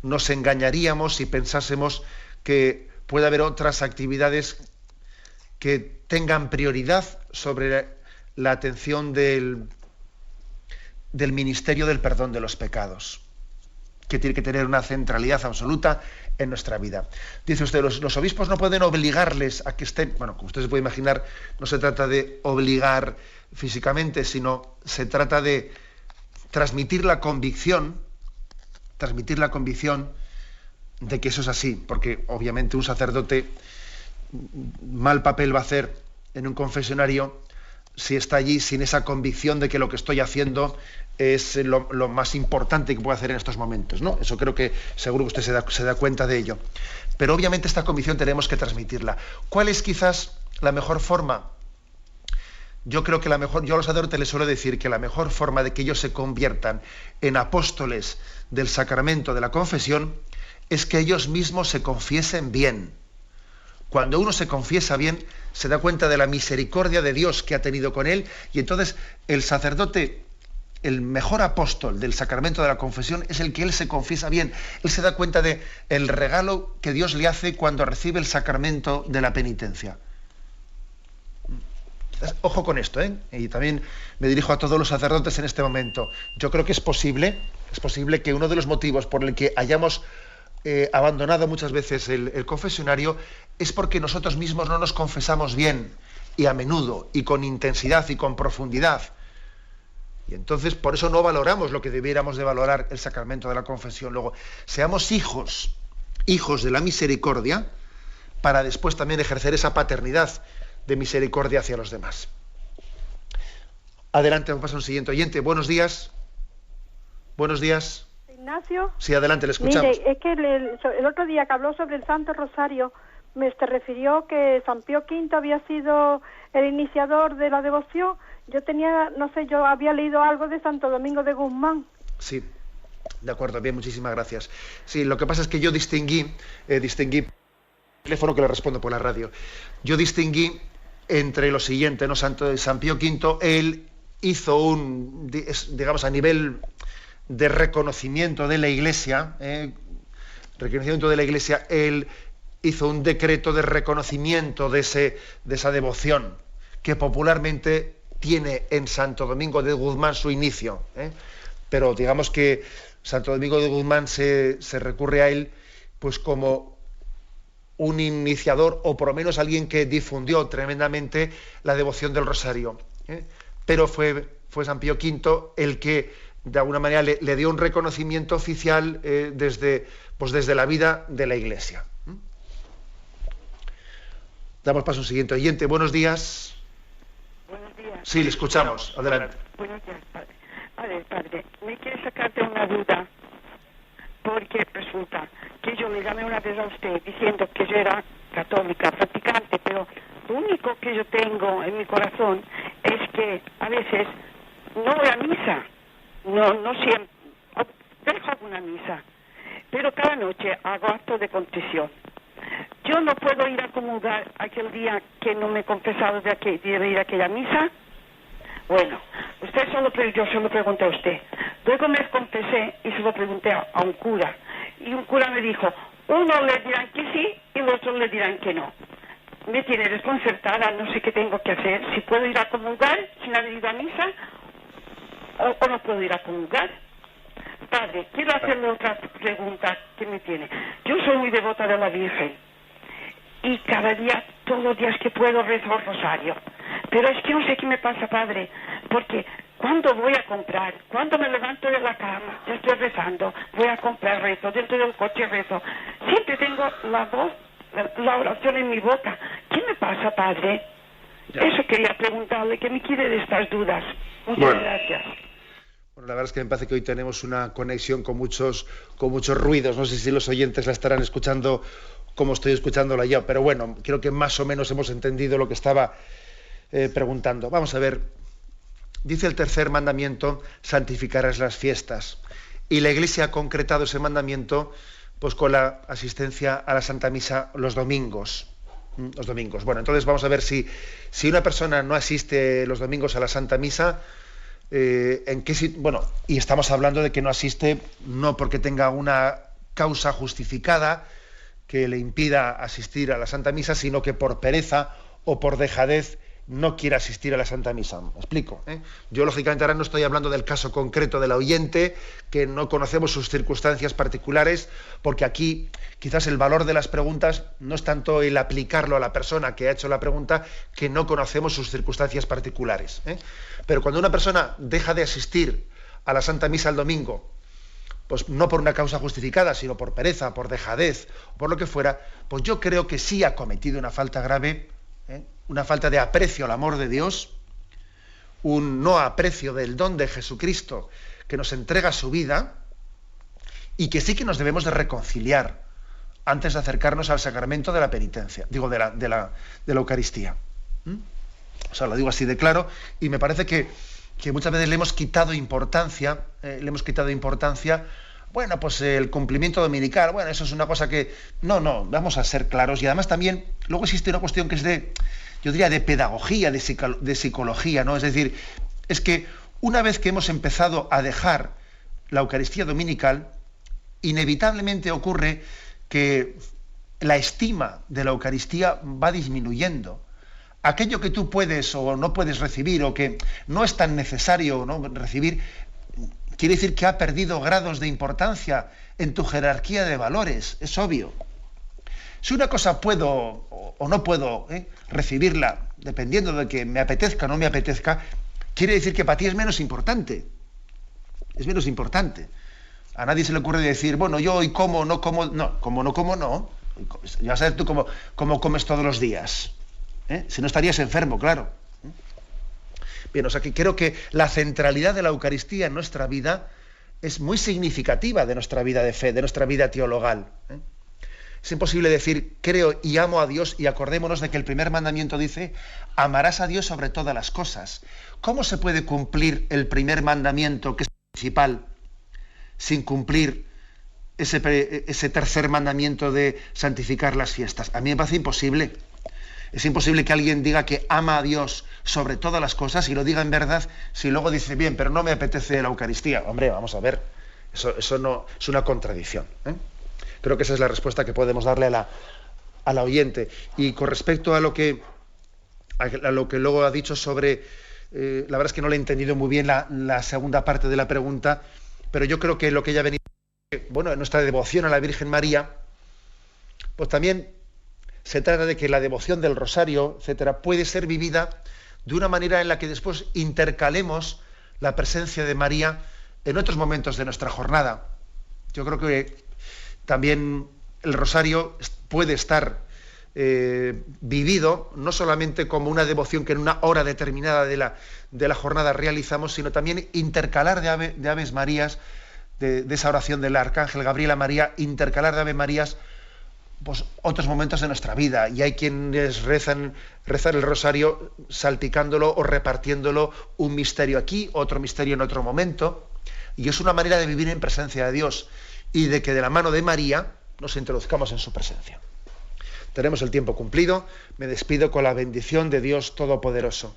A: nos engañaríamos si pensásemos que puede haber otras actividades que tengan prioridad sobre la atención del ministerio del perdón de los pecados, que tiene que tener una centralidad absoluta en nuestra vida. Dice usted, los obispos no pueden obligarles a que estén, bueno, como usted se puede imaginar, no se trata de obligar físicamente, sino se trata de transmitir la convicción de que eso es así, porque obviamente un sacerdote mal papel va a hacer en un confesionario si está allí sin esa convicción de que lo que estoy haciendo es lo más importante que puedo hacer en estos momentos, ¿no? Eso creo que seguro que usted se da cuenta de ello. Pero obviamente esta convicción tenemos que transmitirla. ¿Cuál es quizás la mejor forma? Yo creo que yo a los sacerdotes les suelo decir que la mejor forma de que ellos se conviertan en apóstoles del sacramento de la confesión es que ellos mismos se confiesen bien. Cuando uno se confiesa bien, se da cuenta de la misericordia de Dios que ha tenido con él, y entonces el sacerdote, el mejor apóstol del sacramento de la confesión, es el que él se confiesa bien. Él se da cuenta de el regalo que Dios le hace cuando recibe el sacramento de la penitencia. Ojo con esto, ¿eh? Y también me dirijo a todos los sacerdotes en este momento. Yo creo que es posible que uno de los motivos por el que hayamos abandonado muchas veces el confesionario es porque nosotros mismos no nos confesamos bien, y a menudo, y con intensidad y con profundidad. Y entonces por eso no valoramos lo que debiéramos de valorar el sacramento de la confesión. Luego, seamos hijos de la misericordia, para después también ejercer esa paternidad de misericordia hacia los demás. Adelante, vamos a un siguiente oyente. Buenos días. Buenos días.
D: Ignacio.
A: Sí, adelante, le escuchamos.
D: Mire, es que el otro día que habló sobre el Santo Rosario, me refirió que San Pío V había sido el iniciador de la devoción. Yo yo había leído algo de Santo Domingo de Guzmán.
A: Sí, de acuerdo, bien, muchísimas gracias. Sí, lo que pasa es que yo distinguí teléfono que le respondo por la radio. Yo distinguí entre lo siguiente, ¿no? San Pío V, él hizo digamos, a nivel de reconocimiento de la Iglesia, él hizo un decreto de reconocimiento de esa devoción, que popularmente tiene en Santo Domingo de Guzmán su inicio, pero digamos que Santo Domingo de Guzmán se recurre a él pues como un iniciador, o por lo menos alguien que difundió tremendamente la devoción del rosario, pero fue San Pío V el que de alguna manera le dio un reconocimiento oficial desde la vida de la Iglesia. Damos paso a un siguiente oyente. Buenos días.
E: Buenos días.
A: Sí, le escuchamos. Adelante.
E: Buenos días, padre. A ver, padre, me quiere sacarte una duda, porque resulta que yo le llamé una vez a usted diciendo que yo era católica, practicante, pero lo único que yo tengo en mi corazón es que a veces no voy a misa, no siempre, dejo alguna misa, pero cada noche hago acto de contrición. Yo no puedo ir a comulgar aquel día que no me he confesado de ir a aquella misa. Bueno, yo se lo pregunté a usted. Luego me confesé y se lo pregunté a un cura. Y un cura me dijo, uno le dirán que sí y los otros le dirán que no. Me tiene desconcertada, no sé qué tengo que hacer. Si puedo ir a comulgar sin haber ido a misa o no puedo ir a comulgar. Padre, quiero hacerle otra pregunta que me tiene. Yo soy muy devota de la Virgen y cada día, todos los días que puedo, rezo el rosario. Pero es que no sé qué me pasa, padre, porque cuando voy a comprar, cuando me levanto de la cama, ya estoy rezando, voy a comprar, rezo, dentro del coche rezo, siempre tengo la voz, la oración en mi boca. ¿Qué me pasa, padre? Ya. Eso quería preguntarle, que me quiere de estas dudas. Muchas gracias.
A: Bueno, la verdad es que me parece que hoy tenemos una conexión con muchos ruidos. No sé si los oyentes la estarán escuchando como estoy escuchándola yo, pero bueno, creo que más o menos hemos entendido lo que estaba preguntando. Vamos a ver. Dice el tercer mandamiento, santificarás las fiestas. Y la Iglesia ha concretado ese mandamiento pues con la asistencia a la Santa Misa los domingos. Bueno, entonces vamos a ver si una persona no asiste los domingos a la Santa Misa, y estamos hablando de que no asiste no porque tenga una causa justificada que le impida asistir a la Santa Misa, sino que por pereza o por dejadez no quiere asistir a la Santa Misa. ¿Me explico? Yo, lógicamente, ahora no estoy hablando del caso concreto del oyente, que no conocemos sus circunstancias particulares, porque aquí quizás el valor de las preguntas no es tanto el aplicarlo a la persona que ha hecho la pregunta, que no conocemos sus circunstancias particulares. Pero cuando una persona deja de asistir a la Santa Misa el domingo, pues no por una causa justificada, sino por pereza, por dejadez, por lo que fuera, pues yo creo que sí ha cometido una falta grave, una falta de aprecio al amor de Dios, un no aprecio del don de Jesucristo que nos entrega su vida, y que sí que nos debemos de reconciliar antes de acercarnos al sacramento de la penitencia, digo, de la Eucaristía. O sea, lo digo así de claro, y me parece que muchas veces le hemos quitado importancia, bueno, pues el cumplimiento dominical, bueno, eso es una cosa que... No, vamos a ser claros. Y además también, luego existe una cuestión que es yo diría, de pedagogía, de psicología, ¿no? Es decir, es que una vez que hemos empezado a dejar la Eucaristía dominical, inevitablemente ocurre que la estima de la Eucaristía va disminuyendo. Aquello que tú puedes o no puedes recibir, o que no es tan necesario, ¿no?, recibir, quiere decir que ha perdido grados de importancia en tu jerarquía de valores, es obvio. Si una cosa puedo o no puedo recibirla, dependiendo de que me apetezca o no me apetezca, quiere decir que para ti es menos importante. Es menos importante. A nadie se le ocurre decir, bueno, yo hoy como, no como, no. Ya sabes tú cómo comes todos los días. Si no estarías enfermo, claro. Bien, o sea que creo que la centralidad de la Eucaristía en nuestra vida es muy significativa de nuestra vida de fe, de nuestra vida teologal. Es imposible decir, creo y amo a Dios, y acordémonos de que el primer mandamiento dice, amarás a Dios sobre todas las cosas. ¿Cómo se puede cumplir el primer mandamiento, que es principal, sin cumplir ese tercer mandamiento de santificar las fiestas? A mí me parece imposible. Es imposible que alguien diga que ama a Dios sobre todas las cosas y lo diga en verdad, si luego dice, bien, pero no me apetece la Eucaristía. Hombre, vamos a ver, eso no es una contradicción. Creo que esa es la respuesta que podemos darle a la oyente. Y con respecto a lo que luego ha dicho sobre, la verdad es que no le he entendido muy bien la segunda parte de la pregunta, pero yo creo que lo que ella ha venido, bueno, en nuestra devoción a la Virgen María, pues también se trata de que la devoción del rosario, etcétera, puede ser vivida de una manera en la que después intercalemos la presencia de María en otros momentos de nuestra jornada. Yo creo que también el rosario puede estar vivido no solamente como una devoción que en una hora determinada de la jornada realizamos, sino también intercalar de Aves Marías, de esa oración del Arcángel Gabriel a María, intercalar de Ave Marías pues otros momentos de nuestra vida, y hay quienes rezan el rosario salpicándolo o repartiéndolo, un misterio aquí, otro misterio en otro momento, y es una manera de vivir en presencia de Dios y de que de la mano de María nos introduzcamos en su presencia. Tenemos el tiempo cumplido, me despido con la bendición de Dios Todopoderoso,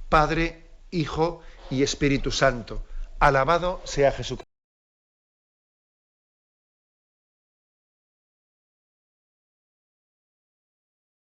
A: Padre, Hijo y Espíritu Santo. Alabado sea Jesucristo.